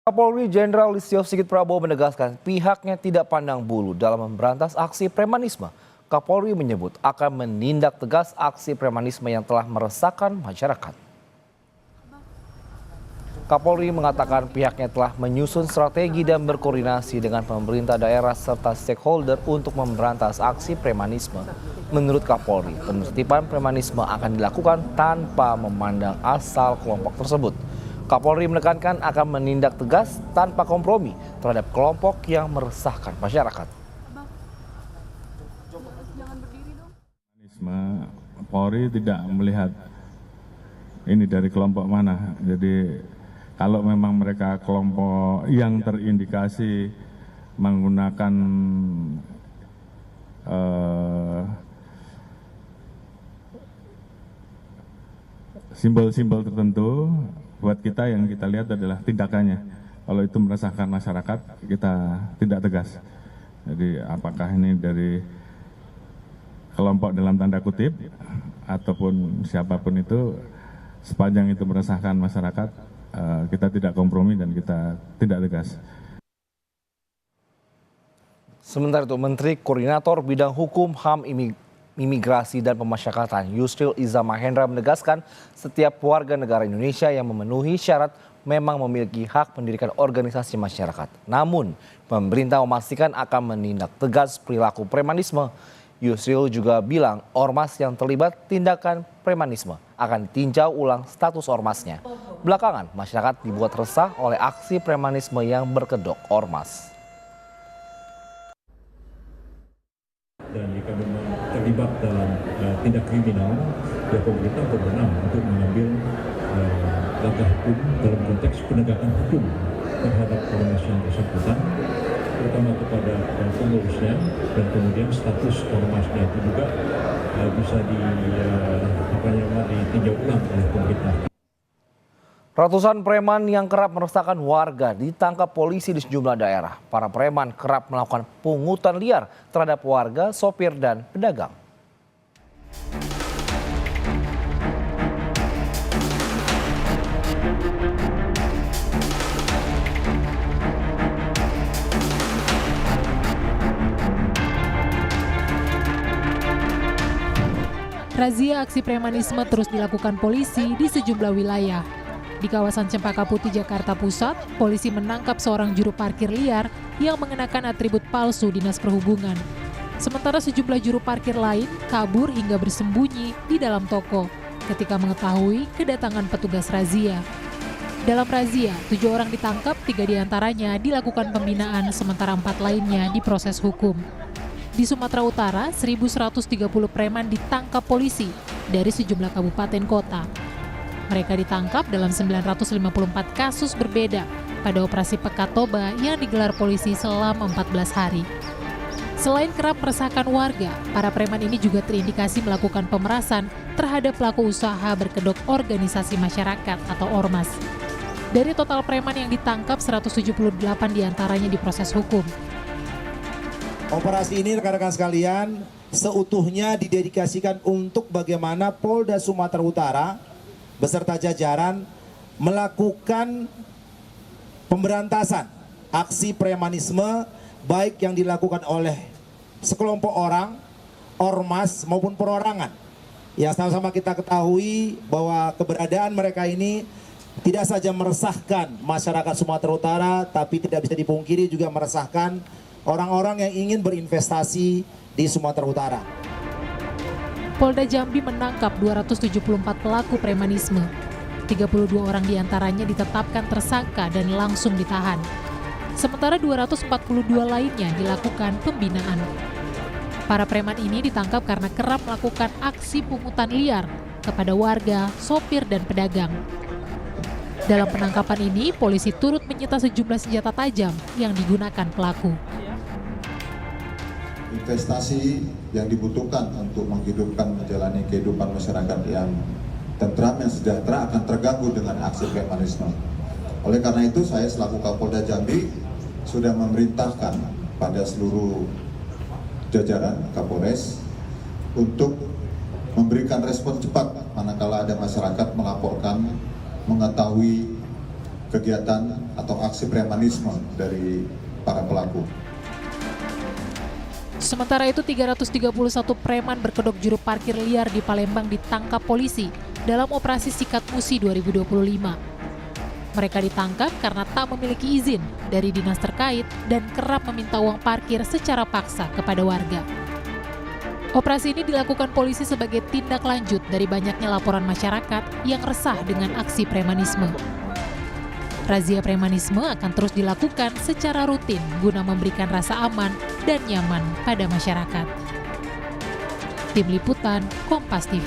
Kapolri Jenderal Listio Sigit Prabowo menegaskan pihaknya tidak pandang bulu dalam memberantas aksi premanisme. Kapolri menyebut akan menindak tegas aksi premanisme yang telah meresahkan masyarakat. Kapolri mengatakan pihaknya telah menyusun strategi dan berkoordinasi dengan pemerintah daerah serta stakeholder untuk memberantas aksi premanisme. Menurut Kapolri, penertiban premanisme akan dilakukan tanpa memandang asal kelompok tersebut. Kapolri menekankan akan menindak tegas tanpa kompromi terhadap kelompok yang meresahkan masyarakat. Polri tidak melihat ini dari kelompok mana. Jadi kalau memang mereka kelompok yang terindikasi menggunakan simbol-simbol tertentu, buat kita yang kita lihat adalah tindakannya. Kalau itu meresahkan masyarakat, kita tidak tegas. Jadi apakah ini dari kelompok dalam tanda kutip ataupun siapapun itu, sepanjang itu meresahkan masyarakat, kita tidak kompromi dan kita tidak tegas. Sementara itu, Menteri Koordinator Bidang Hukum, HAM, Imigrasi dan Pemasyarakatan Yusril Iza Mahendra menegaskan setiap warga negara Indonesia yang memenuhi syarat memang memiliki hak mendirikan organisasi masyarakat. Namun, pemerintah memastikan akan menindak tegas perilaku premanisme. Yusril juga bilang ormas yang terlibat tindakan premanisme akan ditinjau ulang status ormasnya. Belakangan, masyarakat dibuat resah oleh aksi premanisme yang berkedok ormas. Dan jika memang terlibat dalam tindak kriminal, ya pemerintah berwenang untuk mengambil langkah hukum dalam konteks penegakan hukum terhadap ormas yang bersangkutan, terutama kepada pengurusnya, dan kemudian status ormasnya itu juga bisa ditinjau ulang oleh pemerintah. Ratusan preman yang kerap meresahkan warga ditangkap polisi di sejumlah daerah. Para preman kerap melakukan pungutan liar terhadap warga, sopir, dan pedagang. Razia aksi premanisme terus dilakukan polisi di sejumlah wilayah. Di kawasan Cempaka Putih, Jakarta Pusat, polisi menangkap seorang juru parkir liar yang mengenakan atribut palsu Dinas Perhubungan. Sementara sejumlah juru parkir lain kabur hingga bersembunyi di dalam toko ketika mengetahui kedatangan petugas razia. Dalam razia, 7 orang ditangkap, 3 diantaranya dilakukan pembinaan, sementara 4 lainnya diproses hukum. Di Sumatera Utara, 1.130 preman ditangkap polisi dari sejumlah kabupaten kota. Mereka ditangkap dalam 954 kasus berbeda pada operasi Pekat Toba yang digelar polisi selama 14 hari. Selain kerap meresahkan warga, para preman ini juga terindikasi melakukan pemerasan terhadap pelaku usaha berkedok organisasi masyarakat atau ormas. Dari total preman yang ditangkap, 178 diantaranya diproses hukum. Operasi ini rekan-rekan sekalian seutuhnya didedikasikan untuk bagaimana Polda Sumatera Utara beserta jajaran melakukan pemberantasan aksi premanisme baik yang dilakukan oleh sekelompok orang, ormas maupun perorangan. Yang sama-sama kita ketahui bahwa keberadaan mereka ini tidak saja meresahkan masyarakat Sumatera Utara, tapi tidak bisa dipungkiri juga meresahkan orang-orang yang ingin berinvestasi di Sumatera Utara. Polda Jambi menangkap 274 pelaku premanisme. 32 orang diantaranya ditetapkan tersangka dan langsung ditahan. Sementara 242 lainnya dilakukan pembinaan. Para preman ini ditangkap karena kerap melakukan aksi pungutan liar kepada warga, sopir, dan pedagang. Dalam penangkapan ini, polisi turut menyita sejumlah senjata tajam yang digunakan pelaku. Investasi yang dibutuhkan untuk menghidupkan menjalani kehidupan masyarakat yang tentram, yang sejahtera akan terganggu dengan aksi premanisme. Oleh karena itu, saya selaku Kapolda Jambi sudah memerintahkan pada seluruh jajaran Kapolres untuk memberikan respon cepat manakala ada masyarakat melaporkan mengetahui kegiatan atau aksi premanisme dari para pelaku. Sementara itu 331 preman berkedok juru parkir liar di Palembang ditangkap polisi dalam operasi Sikat Musi 2025. Mereka ditangkap karena tak memiliki izin dari dinas terkait dan kerap meminta uang parkir secara paksa kepada warga. Operasi ini dilakukan polisi sebagai tindak lanjut dari banyaknya laporan masyarakat yang resah dengan aksi premanisme. Razia premanisme akan terus dilakukan secara rutin guna memberikan rasa aman dan nyaman pada masyarakat. Tim Liputan, Kompas TV.